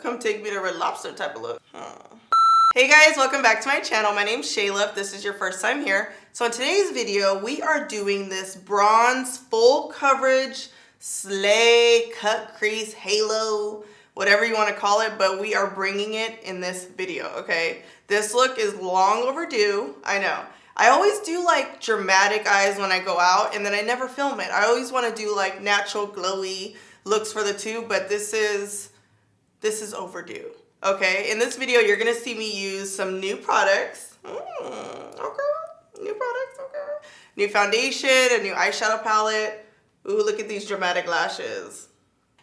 Come take me to Red Lobster type of look. Hey guys, welcome back to my channel. My name's Shayla if this is your first time here. So in today's video, we are doing this bronze full coverage slay cut crease halo, whatever you want to call it, but we are bringing it in this video, okay? This look is long overdue, I know. I always do like dramatic eyes when I go out and then I never film it. I always want to do like natural glowy looks for the tube, but this is overdue. Okay, in this video, you're gonna see me use some new products. Okay, new products, okay. New foundation, a new eyeshadow palette. Ooh, look at these dramatic lashes.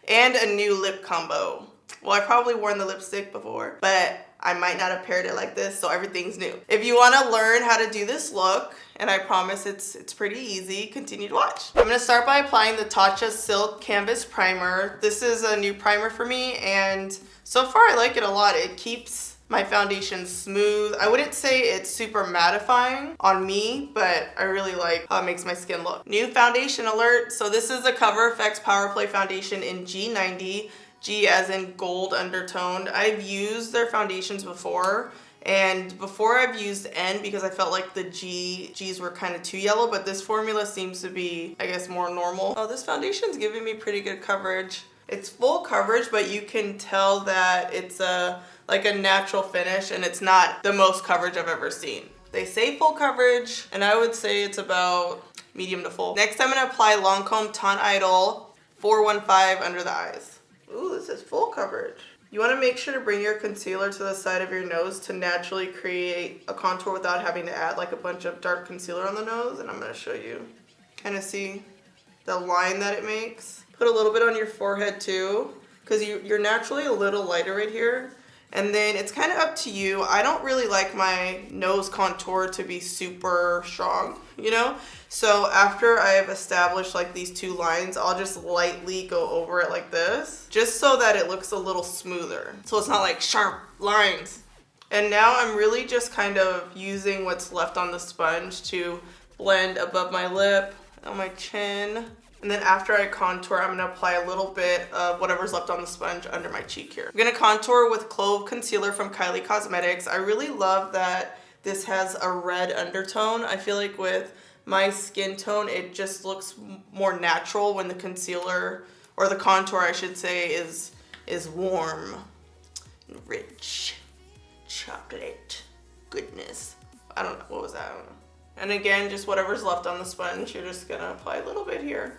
And a new lip combo. Well, I've probably worn the lipstick before, but I might not have paired it like this, so everything's new. If you wanna learn how to do this look, and I promise it's pretty easy, continue to watch. I'm gonna start by applying the Tatcha Silk Canvas Primer. This is a new primer for me, and so far I like it a lot. It keeps my foundation smooth. I wouldn't say it's super mattifying on me, but I really like how it makes my skin look. New foundation alert. So this is the Cover FX Power Play Foundation in G90. G as in gold undertoned. I've used their foundations before, and before I've used N because I felt like the G's were kind of too yellow, but this formula seems to be, I guess, more normal. Oh, this foundation's giving me pretty good coverage. It's full coverage, but you can tell that it's like a natural finish and it's not the most coverage I've ever seen. They say full coverage, and I would say it's about medium to full. Next, I'm gonna apply Lancome Ton Idol 415 under the eyes. Ooh, this is full coverage. You wanna make sure to bring your concealer to the side of your nose to naturally create a contour without having to add like a bunch of dark concealer on the nose, and I'm gonna show you. Kind of see the line that it makes. Put a little bit on your forehead too, because you're naturally a little lighter right here. And then it's kind of up to you. I don't really like my nose contour to be super strong, you know? So after I have established like these two lines, I'll just lightly go over it like this, just so that it looks a little smoother. So it's not like sharp lines. And now I'm really just kind of using what's left on the sponge to blend above my lip, on my chin. And then after I contour, I'm gonna apply a little bit of whatever's left on the sponge under my cheek here. I'm gonna contour with Clove Concealer from Kylie Cosmetics. I really love that this has a red undertone. I feel like with my skin tone, it just looks more natural when the concealer, or the contour I should say, is warm, rich, chocolate goodness. I don't know, what was that? I don't know. And again, just whatever's left on the sponge, you're just gonna apply a little bit here.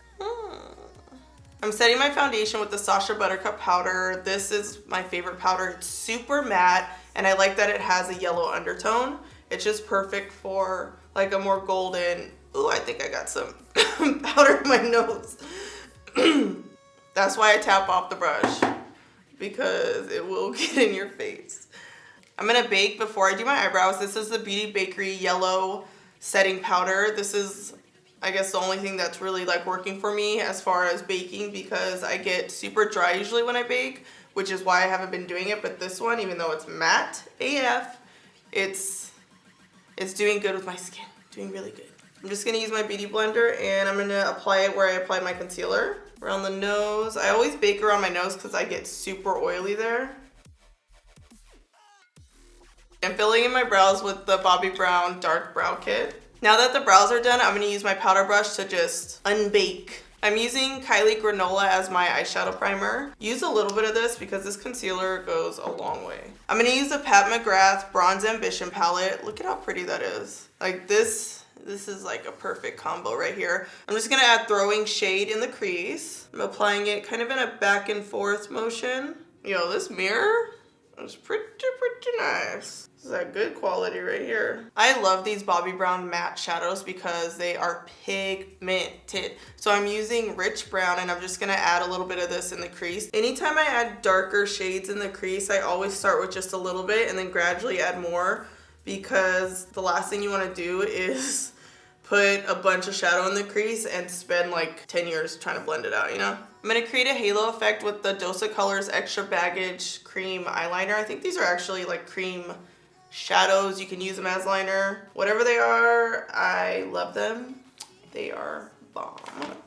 I'm setting my foundation with the Sacha Buttercup powder. This is my favorite powder. It's super matte, and I like that it has a yellow undertone. It's just perfect for like a more golden, ooh, I think I got some powder in my nose. That's why I tap off the brush, because it will get in your face. I'm gonna bake before I do my eyebrows. This is the Beauty Bakery Yellow Setting Powder. This is, I guess, the only thing that's really like working for me as far as baking, because I get super dry usually when I bake, which is why I haven't been doing it. But this one, even though it's matte AF, it's doing good with my skin, doing really good. I'm just gonna use my beauty blender and I'm gonna apply it where I apply my concealer, around the nose. I always bake around my nose because I get super oily there. I'm filling in my brows with the Bobbi Brown Dark Brow Kit. Now that the brows are done, I'm gonna use my powder brush to just unbake. I'm using Kylie Granola as my eyeshadow primer. Use a little bit of this because this concealer goes a long way. I'm gonna use the Pat McGrath Bronze Ambition palette. Look at how pretty that is. Like this is like a perfect combo right here. I'm just gonna add Throwing Shade in the crease. I'm applying it kind of in a back and forth motion. Yo, this mirror is pretty nice. This is a good quality right here. I love these Bobbi Brown matte shadows because they are pigmented. So I'm using Rich Brown, and I'm just gonna add a little bit of this in the crease. Anytime I add darker shades in the crease, I always start with just a little bit and then gradually add more, because the last thing you wanna do is put a bunch of shadow in the crease and spend like 10 years trying to blend it out, you know? I'm gonna create a halo effect with the Dose of Colors Extra Baggage Cream Eyeliner. I think these are actually like cream shadows. You can use them as liner. Whatever they are, I love them. They are bomb.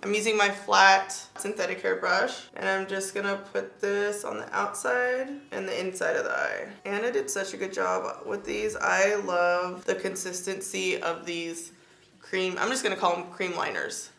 I'm using my flat synthetic hair brush, and I'm just gonna put this on the outside and the inside of the eye. Anna did such a good job with these. I love the consistency of these cream, I'm just gonna call them cream liners.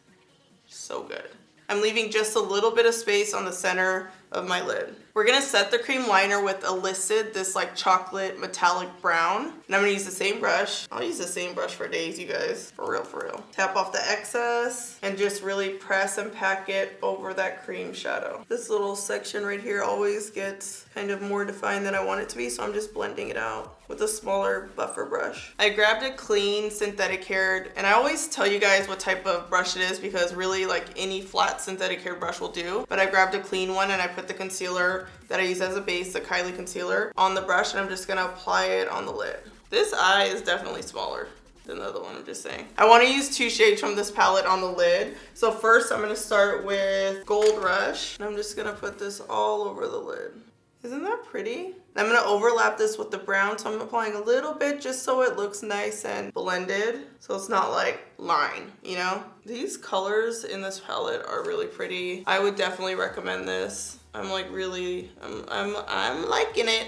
So good. I'm leaving just a little bit of space on the center of my lid. We're gonna set the cream liner with Illicit, this like chocolate metallic brown. And I'm gonna use the same brush. I'll use the same brush for days, you guys. For real, for real. Tap off the excess and just really press and pack it over that cream shadow. This little section right here always gets kind of more defined than I want it to be, so I'm just blending it out with a smaller buffer brush. I grabbed a clean synthetic haired, and I always tell you guys what type of brush it is because really like any flat synthetic hair brush will do, but I grabbed a clean one and I put the concealer that I use as a base, the Kylie concealer, on the brush, and I'm just gonna apply it on the lid. This eye is definitely smaller than the other one, I'm just saying. I wanna use 2 shades from this palette on the lid. So first I'm gonna start with Gold Rush, and I'm just gonna put this all over the lid. Isn't that pretty? I'm gonna overlap this with the brown, so I'm applying a little bit just so it looks nice and blended, so it's not like line, you know? These colors in this palette are really pretty. I would definitely recommend this. I'm like really, I'm liking it.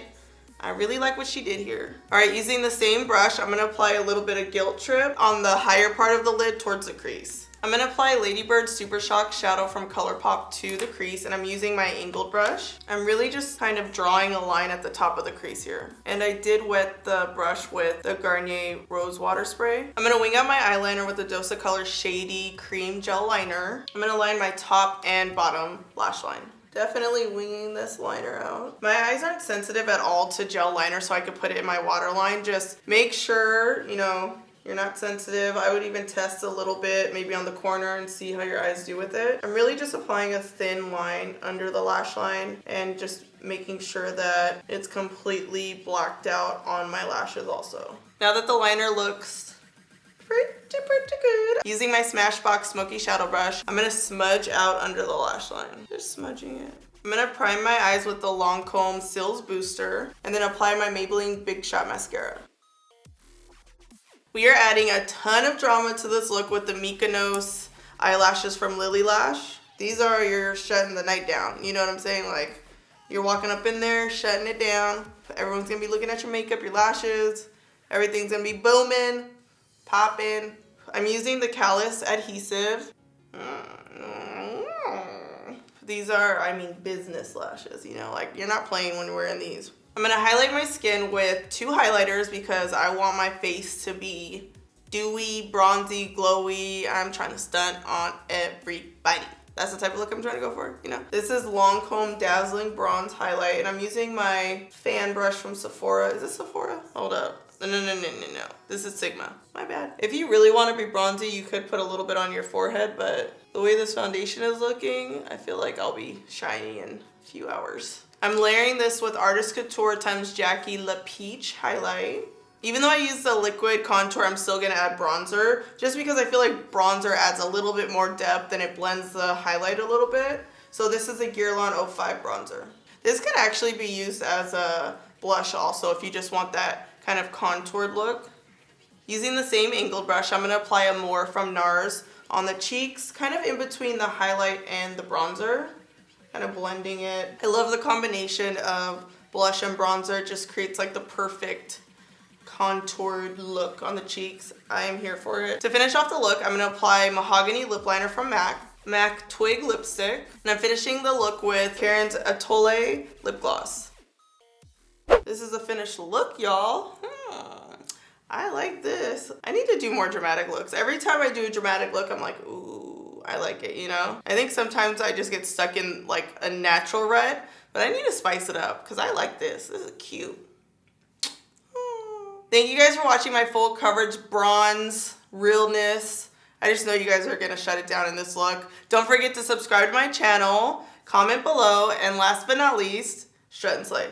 I really like what she did here. All right, using the same brush, I'm gonna apply a little bit of Guilt Trip on the higher part of the lid towards the crease. I'm gonna apply Ladybird Super Shock Shadow from ColourPop to the crease, and I'm using my angled brush. I'm really just kind of drawing a line at the top of the crease here. And I did wet the brush with the Garnier Rose Water Spray. I'm gonna wing out my eyeliner with the Dose of Color Shady Cream Gel Liner. I'm gonna line my top and bottom lash line. Definitely winging this liner out. My eyes aren't sensitive at all to gel liner, so I could put it in my waterline. Just make sure, you know, you're not sensitive. I would even test a little bit, maybe on the corner, and see how your eyes do with it. I'm really just applying a thin line under the lash line and just making sure that it's completely blacked out on my lashes also. Now that the liner looks pretty good, using my Smashbox Smoky Shadow Brush, I'm gonna smudge out under the lash line. Just smudging it. I'm gonna prime my eyes with the Lancome Cils Booster and then apply my Maybelline Big Shot Mascara. We are adding a ton of drama to this look with the Mykonos eyelashes from Lily Lash. These are your shutting the night down. You know what I'm saying? Like, you're walking up in there, shutting it down. Everyone's gonna be looking at your makeup, your lashes. Everything's gonna be booming, popping. I'm using the Callus adhesive. These are, I mean, business lashes, you know? Like, you're not playing when you're wearing these. I'm gonna highlight my skin with 2 highlighters because I want my face to be dewy, bronzy, glowy. I'm trying to stunt on everybody. That's the type of look I'm trying to go for, you know? This is Lancome Dazzling Bronze Highlight, and I'm using my fan brush from Sephora. Is this Sephora? Hold up. No. This is Sigma. My bad. If you really want to be bronzy, you could put a little bit on your forehead, but the way this foundation is looking, I feel like I'll be shiny in a few hours. I'm layering this with Artist Couture times Jackie La Peach highlight. Even though I use the liquid contour, I'm still gonna add bronzer, just because I feel like bronzer adds a little bit more depth and it blends the highlight a little bit. So this is a Guerlain 05 bronzer. This can actually be used as a blush also if you just want that kind of contoured look. Using the same angled brush, I'm gonna apply a more from NARS on the cheeks, kind of in between the highlight and the bronzer. Kind of blending it. I love the combination of blush and bronzer. It just creates like the perfect contoured look on the cheeks. I am here for it. To finish off the look, I'm gonna apply Mahogany Lip Liner from MAC Twig Lipstick, and I'm finishing the look with Karen's Atole Lip Gloss. This is the finished look, y'all. I like this. I need to do more dramatic looks. Every time I do a dramatic look, I'm like, ooh, I like it, you know? I think sometimes I just get stuck in like a natural red, but I need to spice it up because I like this. This is cute. Thank you guys for watching my full coverage bronze realness. I just know you guys are gonna shut it down in this look. Don't forget to subscribe to my channel, comment below, and last but not least, strut and slay.